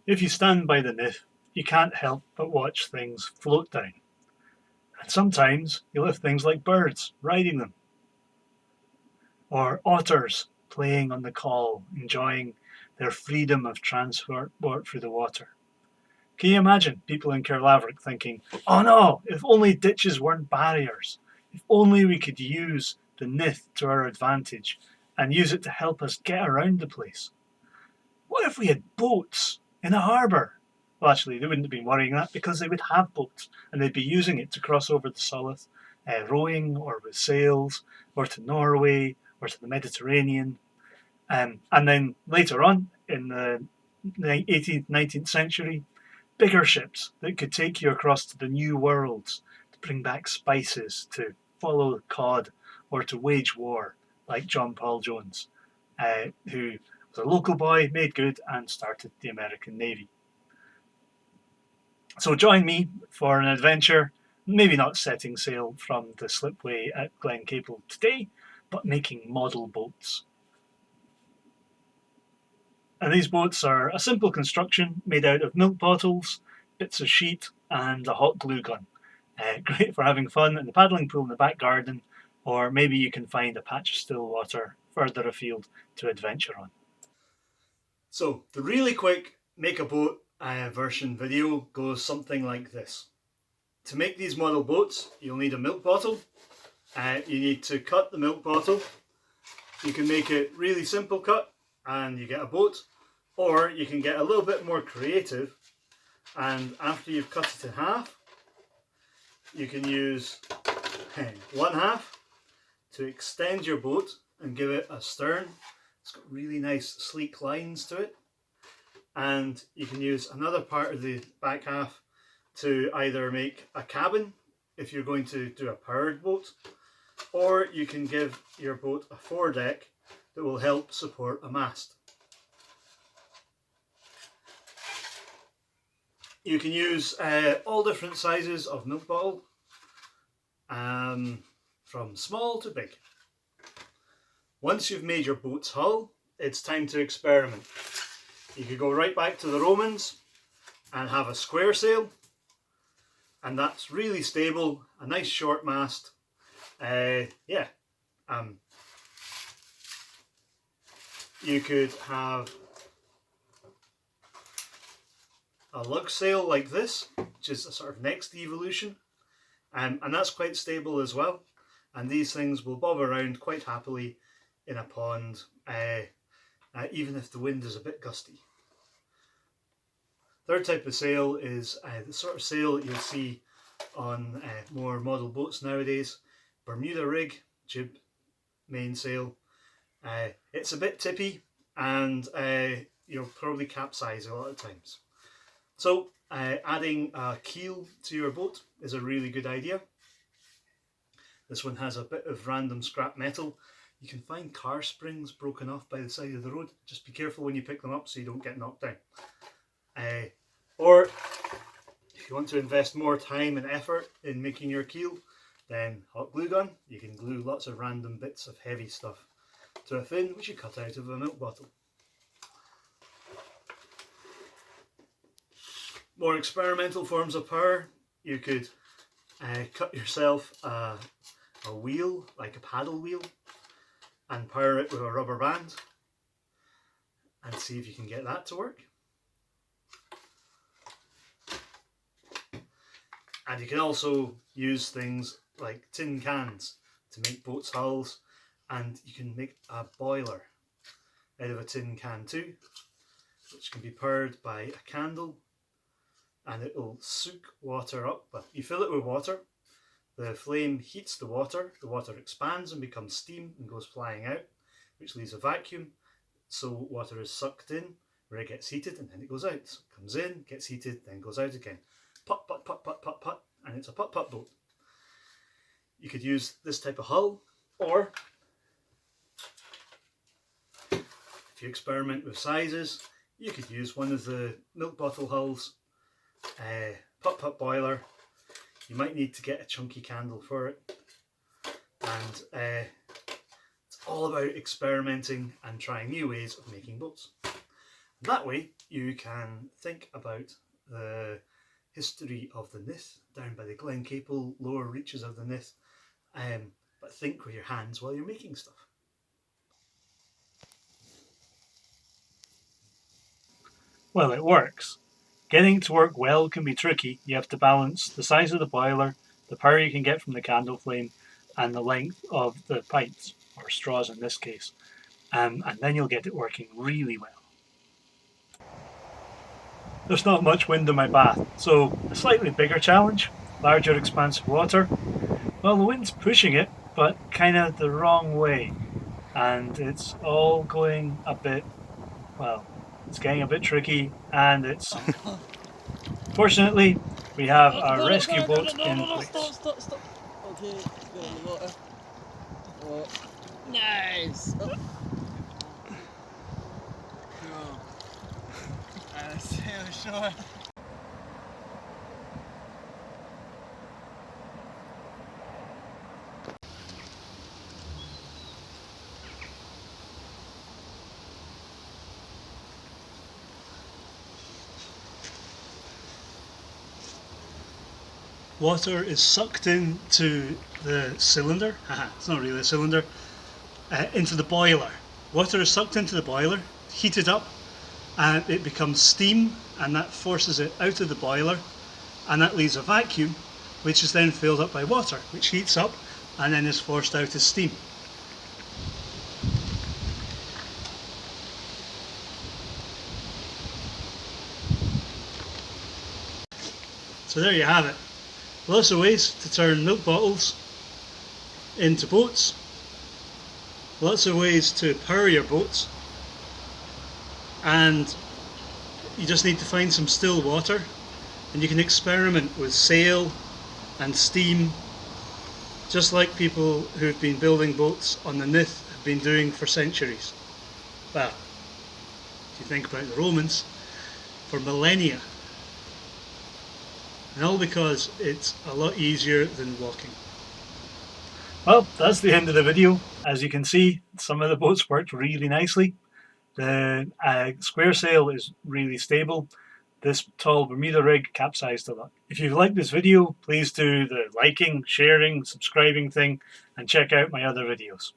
If you stand by the Nith, you can't help but watch things float down. And sometimes you'll have things like birds riding them, or otters playing on the col, enjoying their freedom of transport through the water. Can you imagine people in Kirlaverick thinking, oh no, if only ditches weren't barriers, if only we could use the Nith to our advantage and use it to help us get around the place? What if we had boats in a harbour? Well, actually, they wouldn't have been worrying that because they would have boats and they'd be using it to cross over the Solith, rowing or with sails, or to Norway or to the Mediterranean. And then later on in the 18th, 19th century, bigger ships that could take you across to the new worlds to bring back spices, to follow the cod, or to wage war, like John Paul Jones, who was a local boy, made good, and started the American Navy. So join me for an adventure, maybe not setting sail from the slipway at Glen Capel today, but making model boats. And these boats are a simple construction made out of milk bottles, bits of sheet, and a hot glue gun. Great for having fun in the paddling pool in the back garden, or maybe you can find a patch of still water further afield to adventure on. So the really quick make a boat version video goes something like this. To make these model boats, you'll need a milk bottle. You need to cut the milk bottle. You can make it really simple cut and you get a boat, or you can get a little bit more creative, and after you've cut it in half, you can use one half to extend your boat and give it a stern. It's got really nice sleek lines to it, and you can use another part of the back half to either make a cabin if you're going to do a powered boat, or you can give your boat a foredeck that will help support a mast. You can use all different sizes of milk bottle, from small to big. Once you've made your boat's hull, it's time to experiment. You could go right back to the Romans and have a square sail, and that's really stable, a nice short mast. You could have a lug sail like this, which is a sort of next evolution, and that's quite stable as well. And these things will bob around quite happily in a pond, even if the wind is a bit gusty. Third type of sail is the sort of sail that you'll see on more model boats nowadays. Bermuda rig, jib, mainsail. It's a bit tippy and you'll probably capsize a lot of times. So adding a keel to your boat is a really good idea. This one has a bit of random scrap metal. You can find car springs broken off by the side of the road. Just be careful when you pick them up so you don't get knocked down. Or if you want to invest more time and effort in making your keel, then hot glue gun. You can glue lots of random bits of heavy stuff to a fin which you cut out of a milk bottle. More experimental forms of power, you could cut yourself a wheel, like a paddle wheel, and power it with a rubber band and see if you can get that to work. And you can also use things like tin cans to make boats' hulls, and you can make a boiler out of a tin can too, which can be powered by a candle, and it will soak water up. But you fill it with water, the flame heats the water expands and becomes steam and goes flying out, which leaves a vacuum, so water is sucked in where it gets heated and then it goes out. So it comes in, gets heated, then goes out again. Put, put, put, put, put, put, and it's a put, put boat. You could use this type of hull, or if you experiment with sizes, you could use one of the milk bottle hulls, put, put boiler. You might need to get a chunky candle for it, and it's all about experimenting and trying new ways of making boats. That way you can think about the history of the Nith down by the Glen Capel lower reaches of the Nith, but think with your hands while you're making stuff. Well, it works. Getting it to work well can be tricky. You have to balance the size of the boiler, the power you can get from the candle flame, and the length of the pints, or straws in this case. And then you'll get it working really well. There's not much wind in my bath, so a slightly bigger challenge, larger expanse of water. Well, the wind's pushing it, but kind of the wrong way. And it's all going a bit, well, it's getting a bit tricky and it's sunken. Fortunately, we have our rescue boat in place. Stop. Okay, let's go in the water. Oh, nice! Oh. Cool. Sail ashore. Water is sucked into the cylinder. It's not really a cylinder. Into the boiler. Water is sucked into the boiler, heated up, and it becomes steam, and that forces it out of the boiler, and that leaves a vacuum, which is then filled up by water, which heats up and then is forced out as steam. So there you have it. Lots of ways to turn milk bottles into boats. Lots of ways to power your boats. And you just need to find some still water. And you can experiment with sail and steam, just like people who've been building boats on the Nith have been doing for centuries. Well, if you think about the Romans, for millennia. And all because it's a lot easier than walking. Well, that's the end of the video. As you can see, some of the boats worked really nicely. The square sail is really stable. This tall Bermuda rig capsized a lot. If you've liked this video, please do the liking, sharing, subscribing thing, and check out my other videos.